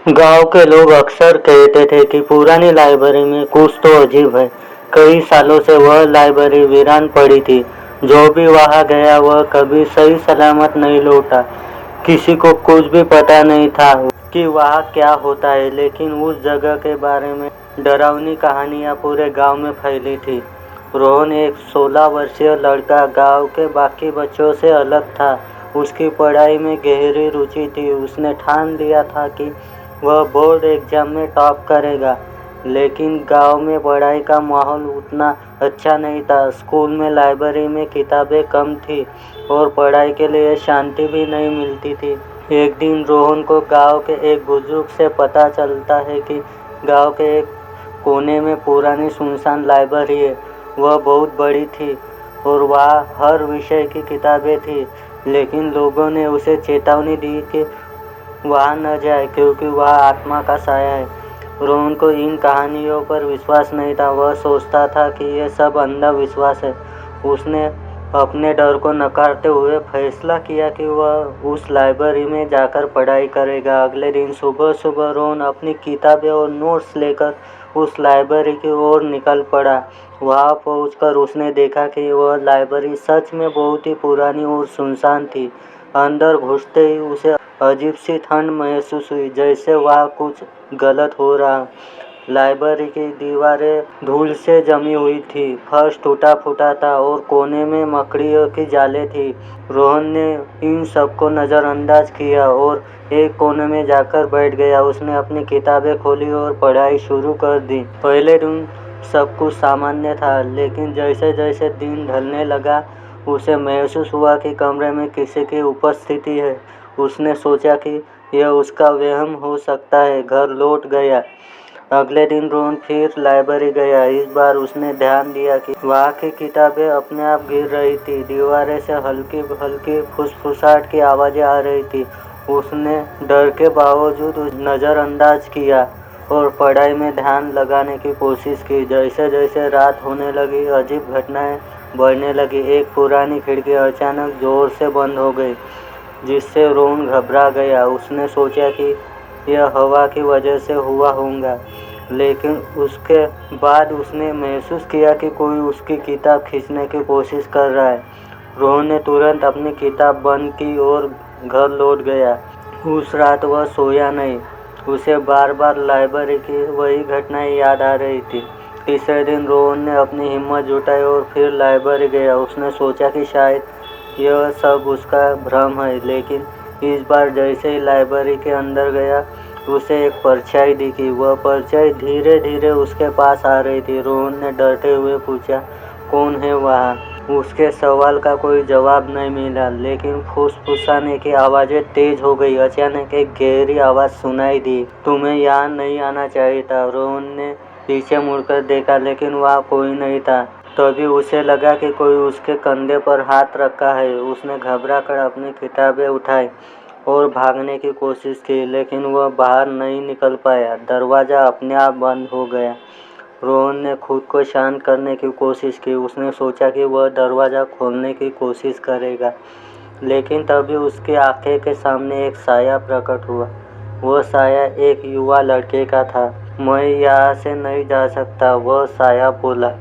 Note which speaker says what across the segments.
Speaker 1: गांव के लोग अक्सर कहते थे कि पुरानी लाइब्रेरी में कुछ तो अजीब है। कई सालों से वह लाइब्रेरी वीरान पड़ी थी। जो भी वहां गया वह कभी सही सलामत नहीं लौटा। किसी को कुछ भी पता नहीं था कि वहां क्या होता है, लेकिन उस जगह के बारे में डरावनी कहानियां पूरे गांव में फैली थी। रोहन एक 16 वर्षीय लड़का गांव के बाकी बच्चों से अलग था। उसकी पढ़ाई में गहरी रुचि थी। उसने ठान लिया था कि वह बोर्ड एग्जाम में टॉप करेगा, लेकिन गांव में पढ़ाई का माहौल उतना अच्छा नहीं था। स्कूल में लाइब्रेरी में किताबें कम थी और पढ़ाई के लिए शांति भी नहीं मिलती थी। एक दिन रोहन को गांव के एक बुजुर्ग से पता चलता है कि गांव के एक कोने में पुरानी सुनसान लाइब्रेरी है। वह बहुत बड़ी थी और वहाँ हर विषय की किताबें थी, लेकिन लोगों ने उसे चेतावनी दी कि वहाँ न जाए क्योंकि वह आत्मा का साया है। रोहन को इन कहानियों पर विश्वास नहीं था। वह सोचता था कि ये सब अंधविश्वास है। उसने अपने डर को नकारते हुए फैसला किया कि वह उस लाइब्रेरी में जाकर पढ़ाई करेगा। अगले दिन सुबह सुबह रोहन अपनी किताबें और नोट्स लेकर उस लाइब्रेरी की ओर निकल पड़ा। वहाँ पहुंचकर उसने देखा कि वह लाइब्रेरी सच में बहुत ही पुरानी और सुनसान थी। अंदर घुसते ही उसे अजीब सी ठंड महसूस हुई, जैसे वहाँ कुछ गलत हो रहा। लाइब्रेरी की दीवारें धूल से जमी हुई थी, फर्श टूटा फूटा था और कोने में मकड़ियों की जाले थी। रोहन ने इन सबको नज़रअंदाज किया और एक कोने में जाकर बैठ गया। उसने अपनी किताबें खोली और पढ़ाई शुरू कर दी। पहले दिन सब कुछ सामान्य था, लेकिन जैसे जैसे दिन ढलने लगा उसे महसूस हुआ कि कमरे में किसी की उपस्थिति है। उसने सोचा कि यह उसका वहम हो सकता है। घर लौट गया। अगले दिन रोहन फिर लाइब्रेरी गया। इस बार उसने ध्यान दिया कि वहाँ की किताबें अपने आप गिर रही थी। दीवारें से हल्की हल्की फुसफुसाहट की आवाज़ें आ रही थी। उसने डर के बावजूद नज़रअंदाज किया और पढ़ाई में ध्यान लगाने की कोशिश की। जैसे जैसे रात होने लगी अजीब घटनाएं बढ़ने लगी। एक पुरानी खिड़की अचानक जोर से बंद हो गई, जिससे रोहन घबरा गया। उसने सोचा कि यह हवा की वजह से हुआ होगा, लेकिन उसके बाद उसने महसूस किया कि कोई उसकी किताब खींचने की कोशिश कर रहा है। रोहन ने तुरंत अपनी किताब बंद की और घर लौट गया। उस रात वह सोया नहीं। उसे बार बार लाइब्रेरी की वही घटनाएं याद आ रही थी। तीसरे दिन रोहन ने अपनी हिम्मत जुटाई और फिर लाइब्रेरी गया। उसने सोचा कि शायद यह सब उसका भ्रम है, लेकिन इस बार जैसे ही लाइब्रेरी के अंदर गया उसे एक परछाई दिखी। वह परछाई धीरे धीरे उसके पास आ रही थी। रोहन ने डरते हुए पूछा, कौन है वहाँ? उसके सवाल का कोई जवाब नहीं मिला, लेकिन फुसफुसाने की आवाज़ें तेज हो गई। अचानक एक गहरी आवाज़ सुनाई दी, तुम्हें यहाँ नहीं आना चाहिए था। रोहन ने पीछे मुड़कर देखा, लेकिन वहाँ कोई नहीं था। तभी उसे लगा कि कोई उसके कंधे पर हाथ रखा है। उसने घबरा कर अपनी किताबें उठाई और भागने की कोशिश की, लेकिन वह बाहर नहीं निकल पाया। दरवाज़ा अपने आप बंद हो गया। रोहन ने खुद को शांत करने की कोशिश की। उसने सोचा कि वह दरवाज़ा खोलने की कोशिश करेगा, लेकिन तभी उसकी आंखें के सामने एक साया प्रकट हुआ। वह साया एक युवा लड़के का था। मैं यहाँ से नहीं जा सकता, वह साया बोला।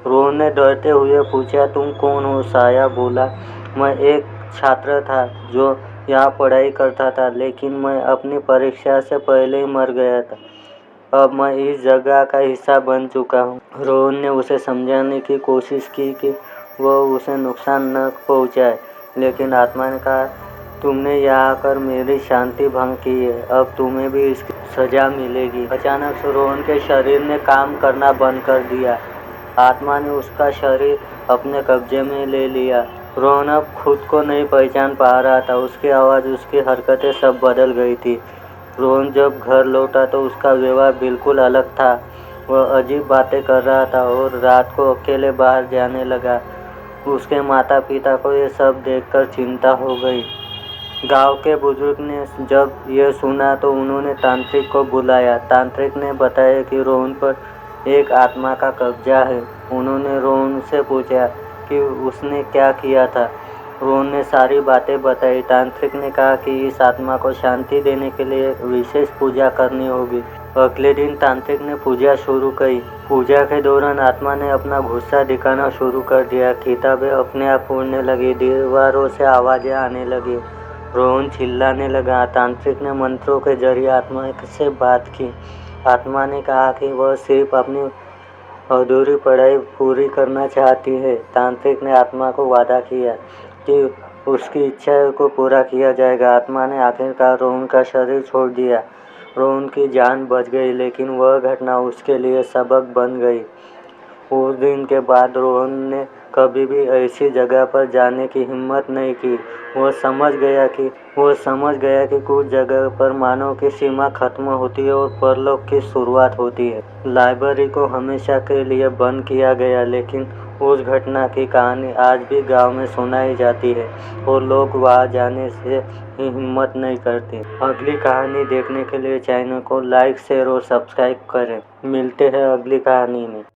Speaker 1: रोहन ने डरते हुए पूछा, तुम कौन हो? साया बोला, मैं एक छात्र था जो यहाँ पढ़ाई करता था, लेकिन मैं अपनी परीक्षा से पहले ही मर गया था। अब मैं इस जगह का हिस्सा बन चुका हूँ। रोहन ने उसे समझाने की कोशिश की कि वह उसे नुकसान न पहुँचाए, लेकिन आत्मा ने कहा, तुमने यहाँ आकर मेरी शांति भंग की है, अब तुम्हें भी इसकी सजा मिलेगी। अचानक से रोहन के शरीर ने काम करना बंद कर दिया। आत्मा ने उसका शरीर अपने कब्जे में ले लिया। रोहन अब खुद को नहीं पहचान पा रहा था। उसकी आवाज़, उसकी हरकतें सब बदल गई थी। रोहन जब घर लौटा तो उसका व्यवहार बिल्कुल अलग था। वह अजीब बातें कर रहा था और रात को अकेले बाहर जाने लगा। उसके माता पिता को ये सब देखकर चिंता हो गई। गांव के बुजुर्ग ने जब यह सुना तो उन्होंने तांत्रिक को बुलाया। तांत्रिक ने बताया कि रोहन पर एक आत्मा का कब्जा है। उन्होंने रोहन से पूछा कि उसने क्या किया था। रोहन ने सारी बातें बताई। तांत्रिक ने कहा कि इस आत्मा को शांति देने के लिए विशेष पूजा करनी होगी। अगले दिन तांत्रिक ने पूजा शुरू की। पूजा के दौरान आत्मा ने अपना गुस्सा दिखाना शुरू कर दिया। किताबें अपने आप उड़ने लगी, दीवारों से आवाज़ें आने लगी। रोहन चिल्लाने लगा। तांत्रिक ने मंत्रों के जरिए आत्मा से बात की। आत्मा ने कहा कि वह सिर्फ अपनी अधूरी पढ़ाई पूरी करना चाहती है। तांत्रिक ने आत्मा को वादा किया कि उसकी इच्छा को पूरा किया जाएगा। आत्मा ने आखिरकार रोहन का शरीर छोड़ दिया। रोहन की जान बच गई, लेकिन वह घटना उसके लिए सबक बन गई। उस दिन के बाद रोहन ने कभी भी ऐसी जगह पर जाने की हिम्मत नहीं की। वह समझ गया कि कुछ जगह पर मानव की सीमा खत्म होती है और परलोक की शुरुआत होती है। लाइब्रेरी को हमेशा के लिए बंद किया गया, लेकिन उस घटना की कहानी आज भी गांव में सुनाई जाती है और लोग वहां जाने से हिम्मत नहीं करते। अगली कहानी देखने के लिए चैनल को लाइक, शेयर और सब्सक्राइब करें। मिलते हैं अगली कहानी में।